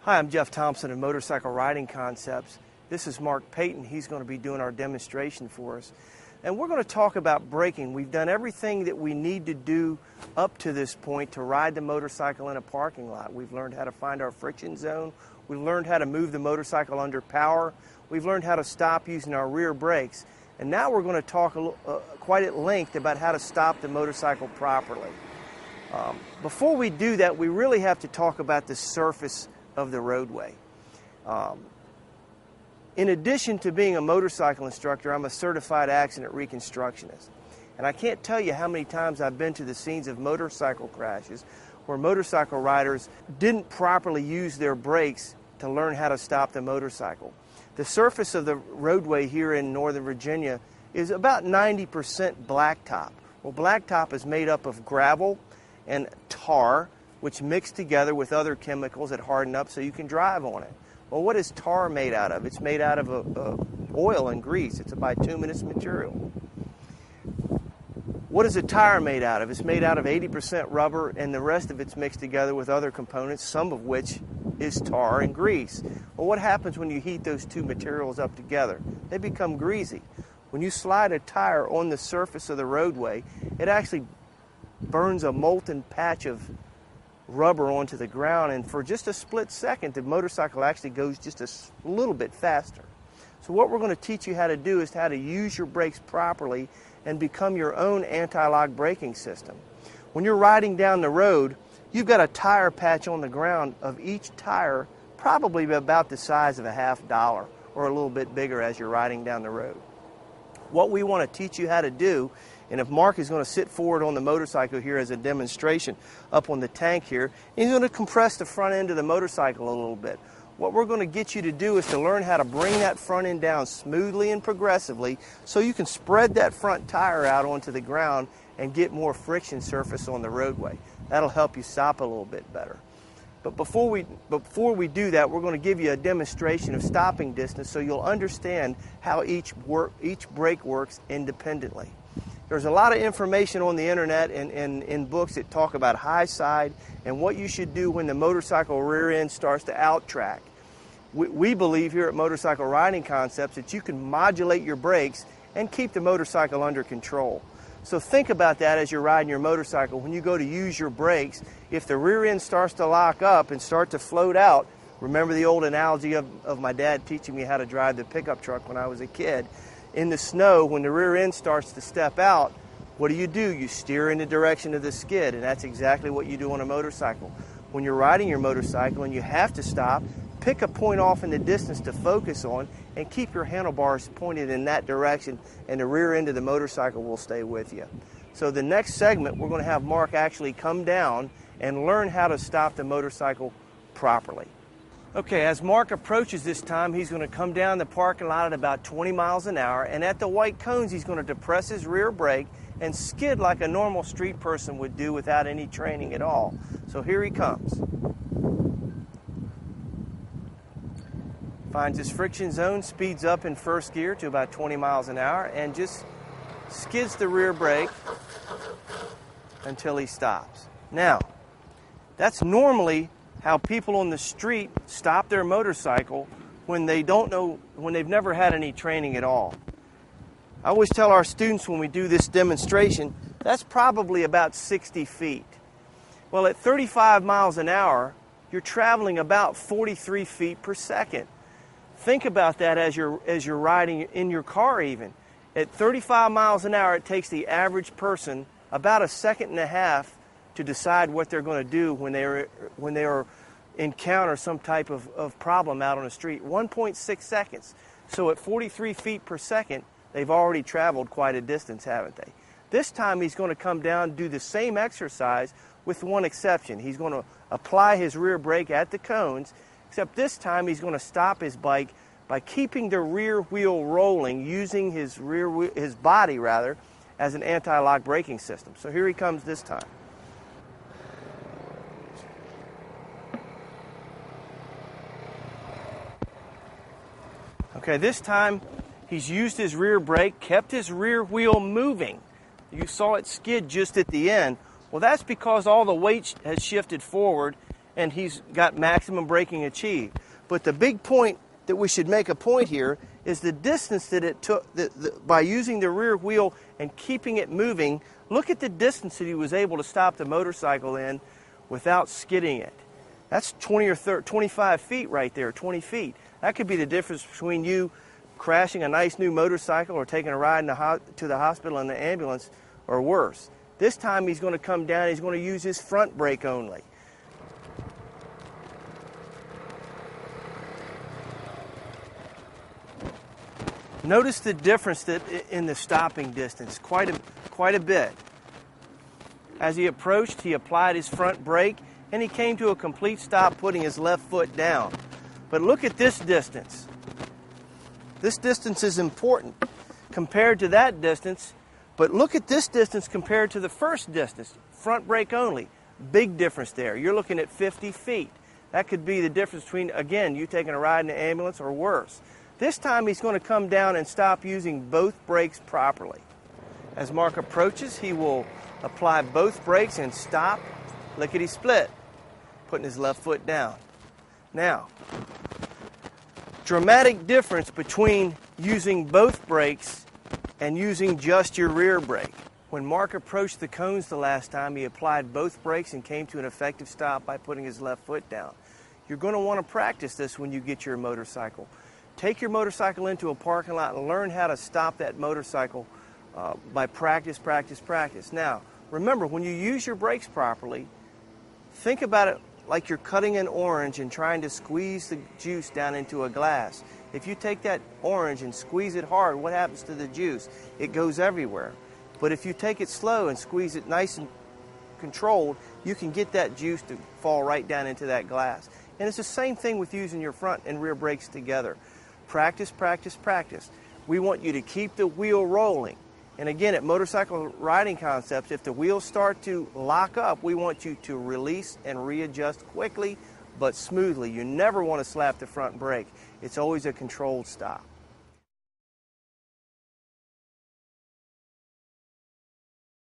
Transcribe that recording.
Hi, I'm Jeff Thompson of Motorcycle Riding Concepts. This is Mark Payton. He's going to be doing our demonstration for us. And we're going to talk about braking. We've done everything that we need to do up to this point to ride the motorcycle in a parking lot. We've learned how to find our friction zone. We've learned how to move the motorcycle under power. We've learned how to stop using our rear brakes. And now we're going to talk quite at length about how to stop the motorcycle properly. Before we do that, we really have to talk about the surface of the roadway. In addition to being a motorcycle instructor, I'm a certified accident reconstructionist. And I can't tell you how many times I've been to the scenes of motorcycle crashes where motorcycle riders didn't properly use their brakes to learn how to stop the motorcycle. The surface of the roadway here in Northern Virginia is about 90% blacktop. Well, blacktop is made up of gravel and tar, which mix together with other chemicals that harden up so you can drive on it. Well, what is tar made out of? It's made out of oil and grease. It's a bituminous material. What is a tire made out of? It's made out of 80% rubber, and the rest of it's mixed together with other components, some of which is tar and grease. Well, what happens when you heat those two materials up together? They become greasy. When you slide a tire on the surface of the roadway, it actually burns a molten patch of rubber onto the ground, and for just a split second the motorcycle actually goes just a little bit faster. So what we're going to teach you how to do is how to use your brakes properly and become your own anti-lock braking system. When you're riding down the road, you've got a tire patch on the ground of each tire probably about the size of a $50 or a little bit bigger as you're riding down the road. What we want to teach you how to do, and if Mark is going to sit forward on the motorcycle here as a demonstration up on the tank here, he's going to compress the front end of the motorcycle a little bit. What we're going to get you to do is to learn how to bring that front end down smoothly and progressively so you can spread that front tire out onto the ground and get more friction surface on the roadway. That'll help you stop a little bit better. But before we do that, we're going to give you a demonstration of stopping distance so you'll understand how each brake works independently. There's a lot of information on the internet and in books that talk about high side and what you should do when the motorcycle rear end starts to out track. We believe here at Motorcycle Riding Concepts that you can modulate your brakes and keep the motorcycle under control. So think about that as you're riding your motorcycle. When you go to use your brakes, if the rear end starts to lock up and start to float out, remember the old analogy of my dad teaching me how to drive the pickup truck when I was a kid. In the snow, when the rear end starts to step out, what do? You steer in the direction of the skid, and that's exactly what you do on a motorcycle. When you're riding your motorcycle and you have to stop, pick a point off in the distance to focus on and keep your handlebars pointed in that direction, and the rear end of the motorcycle will stay with you. So the next segment, we're going to have Mark actually come down and learn how to stop the motorcycle properly. Okay, as Mark approaches this time, he's going to come down the parking lot at about 20 miles an hour, and at the white cones, he's going to depress his rear brake and skid like a normal street person would do without any training at all. So here he comes. Finds his friction zone, speeds up in first gear to about 20 miles an hour, and just skids the rear brake until he stops. Now, that's normally how people on the street stop their motorcycle when they've never had any training at all. I always tell our students when we do this demonstration, that's probably about 60 feet. Well, at 35 miles an hour, you're traveling about 43 feet per second. Think about that as you're riding in your car even. At 35 miles an hour, it takes the average person about a second and a half to decide what they're going to do when they encounter some type of problem out on the street. 1.6 seconds. So at 43 feet per second, they've already traveled quite a distance, haven't they? This time he's going to come down and do the same exercise with one exception. He's going to apply his rear brake at the cones, except this time he's going to stop his bike by keeping the rear wheel rolling, using his body as an anti-lock braking system. So here he comes this time. Okay, this time he's used his rear brake, kept his rear wheel moving. You saw it skid just at the end. Well, that's because all the weight has shifted forward and he's got maximum braking achieved. But the big point that we should make a point here is the distance that it took by using the rear wheel and keeping it moving. Look at the distance that he was able to stop the motorcycle in without skidding it. That's 20 or 30, 25 feet right there, 20 feet. That could be the difference between you crashing a nice new motorcycle or taking a ride to the hospital in the ambulance, or worse. This time he's going to come down, he's going to use his front brake only. Notice the difference in the stopping distance, quite a bit. As he approached, he applied his front brake and he came to a complete stop, putting his left foot down. But look at this distance. This distance is important compared to that distance, but look at this distance compared to the first distance, front brake only. Big difference there. You're looking at 50 feet. That could be the difference between, again, you taking a ride in the ambulance or worse. This time he's going to come down and stop using both brakes properly. As Mark approaches, he will apply both brakes and stop, lickety-split, putting his left foot down. Now, dramatic difference between using both brakes and using just your rear brake. When Mark approached the cones the last time, he applied both brakes and came to an effective stop by putting his left foot down. You're going to want to practice this when you get your motorcycle. Take your motorcycle into a parking lot and learn how to stop that motorcycle by practice. Now, remember, when you use your brakes properly, think about it like you're cutting an orange and trying to squeeze the juice down into a glass. If you take that orange and squeeze it hard, what happens to the juice? It goes everywhere. But if you take it slow and squeeze it nice and controlled, you can get that juice to fall right down into that glass. And it's the same thing with using your front and rear brakes together. Practice. We want you to keep the wheel rolling. And again, at Motorcycle Riding Concepts, if the wheels start to lock up, we want you to release and readjust quickly but smoothly. You never want to slap the front brake. It's always a controlled stop.